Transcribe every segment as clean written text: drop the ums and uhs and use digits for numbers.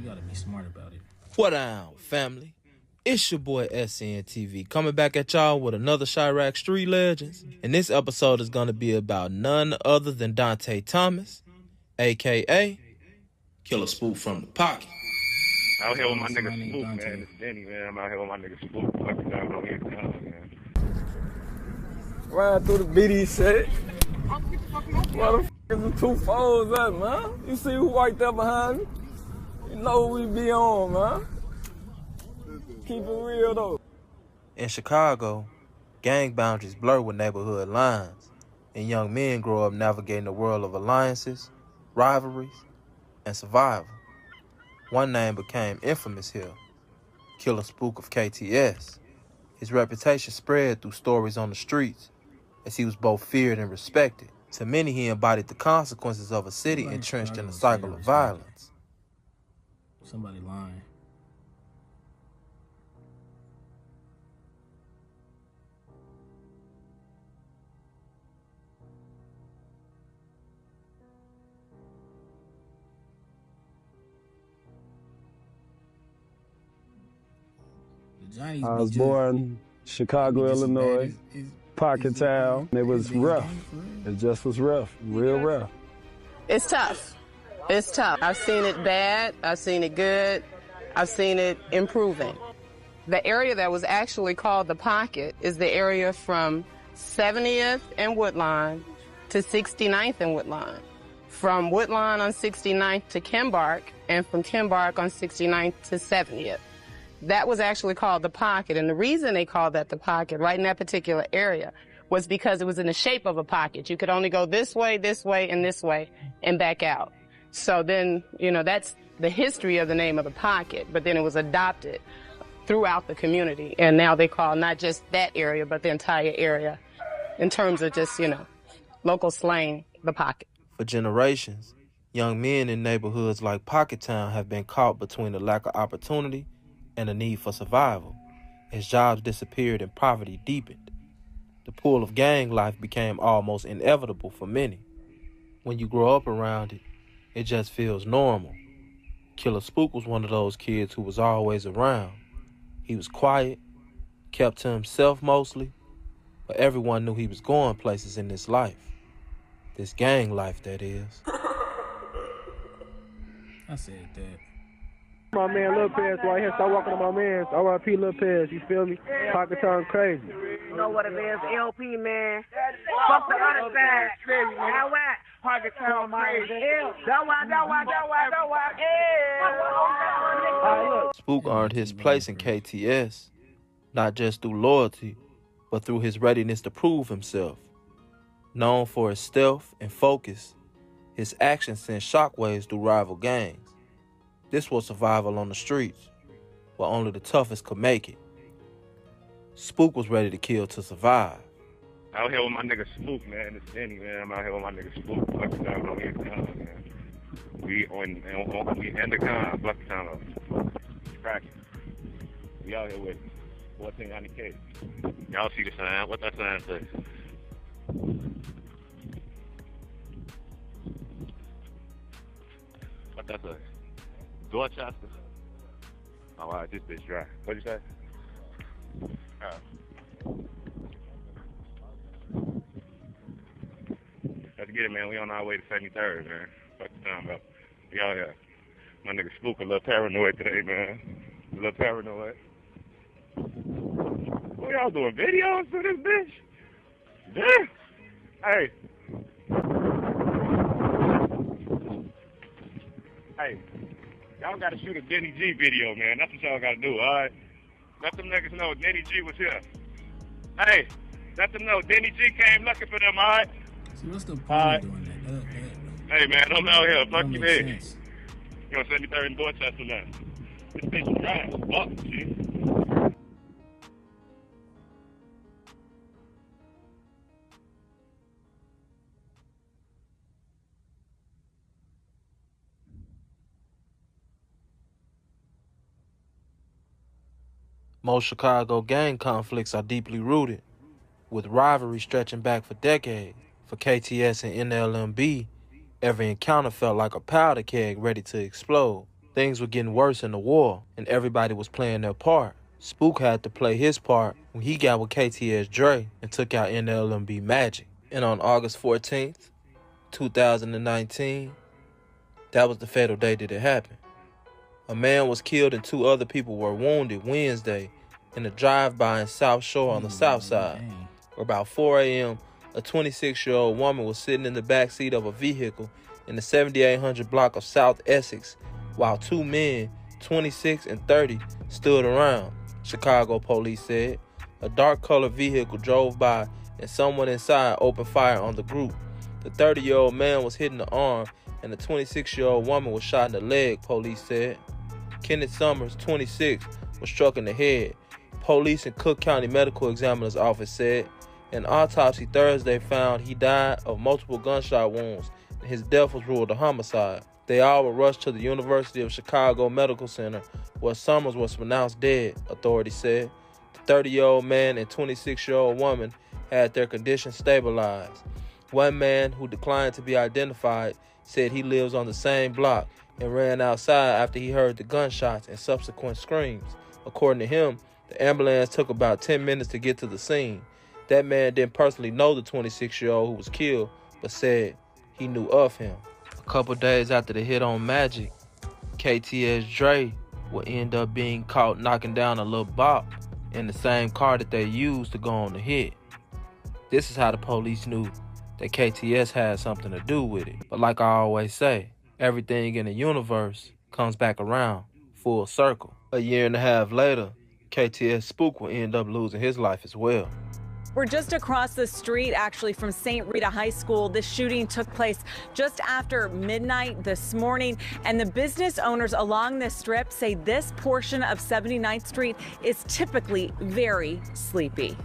gotta be smart about it. What down, family? It's your boy SNTV coming back at y'all with another Chiraq Street Legends. And this episode is gonna be about none other than Dante Thomas, aka Killer Spook from the Pocket. Out here with my nigga Spook, man. It's Denny, man. I'm out here with my nigga Spook. Fucking down on here, man. Riding through the BD set. What the f*** is the 2 foes at, man? You see who right there behind me? You know what we be on, man. Keep it real, though. In Chicago, gang boundaries blur with neighborhood lines, and young men grow up navigating a world of alliances, rivalries, and survival. One name became infamous here, Killer Spook of KTS. His reputation spread through stories on the streets, as he was both feared and respected. To many, he embodied the consequences of a city entrenched in a cycle of violence. Somebody lying. I was born Chicago, Illinois, Pocket Town. It was rough. It just was rough, real rough. It's tough. It's tough. I've seen it bad. I've seen it good. I've seen it improving. The area that was actually called the Pocket is the area from 70th and Woodline to 69th and Woodline. From Woodline on 69th to Kimbark, and from Kimbark on 69th to 70th. That was actually called the Pocket, and the reason they called that the Pocket right in that particular area was because it was in the shape of a pocket. You could only go this way, and this way, and back out. So then, you know, that's the history of the name of the Pocket, but then it was adopted throughout the community, and now they call not just that area, but the entire area in terms of just, you know, local slang, the Pocket. For generations, young men in neighborhoods like Pocket Town have been caught between the lack of opportunity and the need for survival. As jobs disappeared and poverty deepened, the pull of gang life became almost inevitable for many. When you grow up around it, it just feels normal. Killer Spook was one of those kids who was always around. He was quiet, kept to himself mostly, but everyone knew he was going places in this life. This gang life, that is. I said that. My man Lil Pez right here. Start walking to my man. R.I.P. Lil Pez. You feel me? Pocket Town crazy. You know what it is, LP, man. Fuck the other side. Now what? Pocket Town crazy. That why. Spook earned his place in KTS, not just through loyalty, but through his readiness to prove himself. Known for his stealth and focus, his actions sent shockwaves through rival gangs. This was survival on the streets, where only the toughest could make it. Spook was ready to kill to survive. Out here with my nigga Spook, man. It's Denny, man. I'm out here with my nigga Spook. Fucking down on here, man. We in the con, fucking down on cracking. We out here with 1400K. Y'all see the sign? What that sign says? What that says? Ytshorts. Oh, wow, this bitch dry. What'd you say? Let's get it, man. We on our way to 73rd, man. Fuck the time about. We out here. My nigga Spook a little paranoid today, man. A little paranoid. What y'all doing? Videos for this bitch? Damn. Hey. Hey. Y'all gotta shoot a Denny G video, man. That's what y'all gotta do, alright? Let them niggas know Denny G was here. Hey, let them know Denny G came looking for them, alright? See, what's the point of doing that? Hey, man, I'm out here. Fuck you, man. Sense. You gonna send me 3rd and Dorchester now? This bitch is dry as fuck, G. Most Chicago gang conflicts are deeply rooted, with rivalry stretching back for decades. For KTS and NLMB, every encounter felt like a powder keg ready to explode. Things were getting worse in the war, and everybody was playing their part. Spook had to play his part when he got with KTS Dre and took out NLMB Magic. And on August 14th, 2019, that was the fatal day that it happened. A man was killed and 2 other people were wounded Wednesday in a drive-by in South Shore on the south side. Where about 4 a.m., a 26-year-old woman was sitting in the back seat of a vehicle in the 7800 block of South Essex, while 2 men, 26 and 30, stood around, Chicago police said. A dark-colored vehicle drove by and someone inside opened fire on the group. The 30-year-old man was hit in the arm and the 26-year-old woman was shot in the leg, police said. Kenneth Summers, 26, was struck in the head. Police and Cook County Medical Examiner's Office said an autopsy Thursday found he died of multiple gunshot wounds and his death was ruled a homicide. They all were rushed to the University of Chicago Medical Center where Summers was pronounced dead, authorities said. The 30-year-old man and 26-year-old woman had their condition stabilized. One man, who declined to be identified, said he lives on the same block and ran outside after he heard the gunshots and subsequent screams. According to him, the ambulance took about 10 minutes to get to the scene. That man didn't personally know the 26-year-old who was killed, but said he knew of him. A couple days after the hit on Magic, KTS Dre would end up being caught knocking down a little bop in the same car that they used to go on the hit. This is how the police knew that KTS had something to do with it. But like I always say, everything in the universe comes back around, full circle. A year and a half later, KTS Spook will end up losing his life as well. We're just across the street, actually, from St. Rita High School. This shooting took place just after midnight this morning, and the business owners along this strip say this portion of 79th Street is typically very sleepy.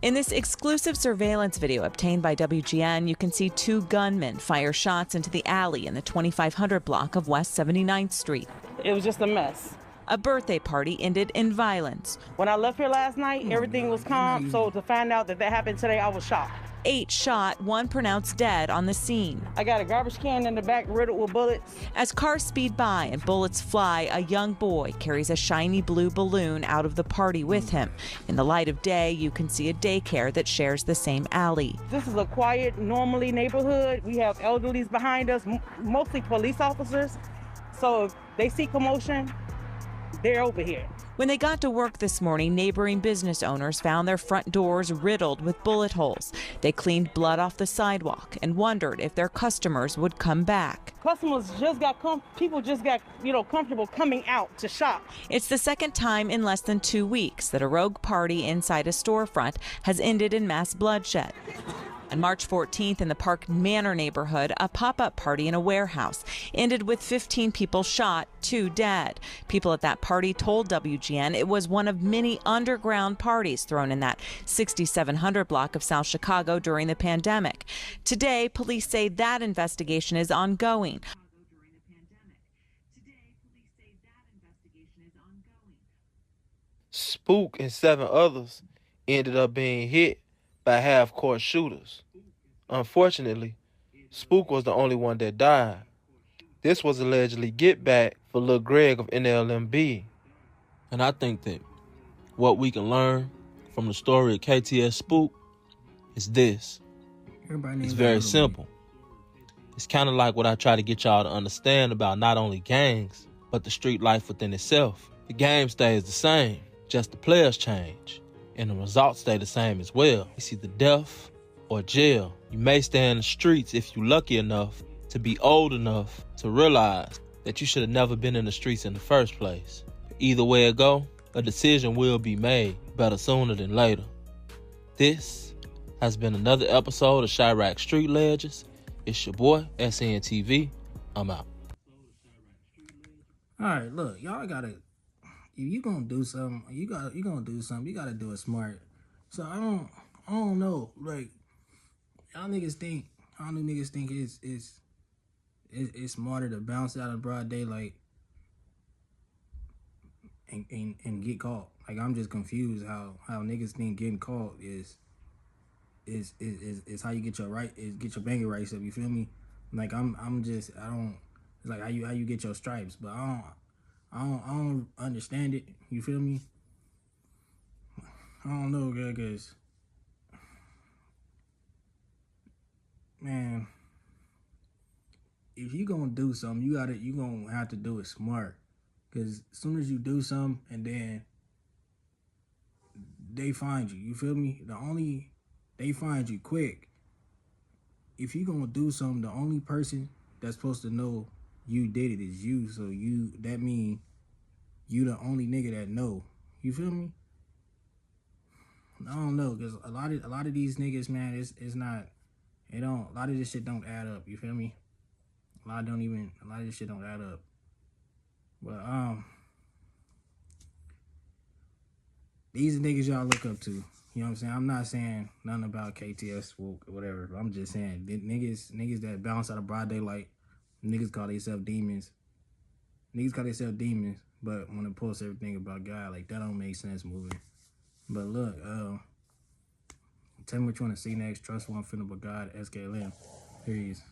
In this exclusive surveillance video obtained by WGN, you can see 2 gunmen fire shots into the alley in the 2500 block of West 79th Street. It was just a mess. A birthday party ended in violence. When I left here last night, everything was calm, so to find out that happened today, I was shocked. 8 shot, 1 pronounced dead on the scene. I got a garbage can in the back riddled with bullets. As cars speed by and bullets fly, a young boy carries a shiny blue balloon out of the party with him. In the light of day, you can see a daycare that shares the same alley. This is a quiet, normally neighborhood. We have elderlies behind us, mostly police officers. So if they see commotion, they're over here. When they got to work this morning, neighboring business owners found their front doors riddled with bullet holes. They cleaned blood off the sidewalk and wondered if their customers would come back. Customers just got people just got, comfortable coming out to shop. It's the second time in less than 2 weeks that a rogue party inside a storefront has ended in mass bloodshed. On March 14th in the Park Manor neighborhood, a pop-up party in a warehouse ended with 15 people shot, 2 dead. People at that party told WGN it was one of many underground parties thrown in that 6700 block of South Chicago during the pandemic. Today, police say that investigation is ongoing. Spook and 7 others ended up being hit by half-court shooters. Unfortunately, Spook was the only one that died. This was allegedly get back for Lil Greg of NLMB. And I think that what we can learn from the story of KTS Spook is this. It's very simple. It's kind of like what I try to get y'all to understand about not only gangs, but the street life within itself. The game stays the same, just the players change. And the results stay the same as well. It's either death or jail. You may stay in the streets if you're lucky enough to be old enough to realize that you should have never been in the streets in the first place. But either way it go, a decision will be made, better sooner than later. This has been another episode of Chiraq Street Legends. It's your boy, SNTV. I'm out. All right, look, y'all gotta. If you gonna do something, you gonna do something. You gotta do it smart. So I don't know. Like y'all niggas think, I don't know, niggas think it's smarter to bounce out in broad daylight and get caught. Like I'm just confused how niggas think getting caught is how you get your banging rights up. You feel me? Like I don't. It's like how you get your stripes, but I don't. I don't understand it. You feel me? I don't know, girl, cause man, if you gonna do something, you gonna have to do it smart. Cause as soon as you do something and then they find you, you feel me? They find you quick. If you gonna do something, the only person that's supposed to know you did it is you. So that mean you the only nigga that know. You feel me? I don't know, cause a lot of these niggas, man, it's not. A lot of this shit don't add up. You feel me? A lot of this shit don't add up. But these are niggas y'all look up to. You know what I'm saying? I'm not saying nothing about KTS SPOOK or whatever. I'm just saying niggas that bounce out of broad daylight, niggas call themselves demons. Niggas call themselves demons, but want to post everything about God, like that don't make sense moving. But look, tell me what you want to see next. Trust one, finna but God, SKLM. Peace.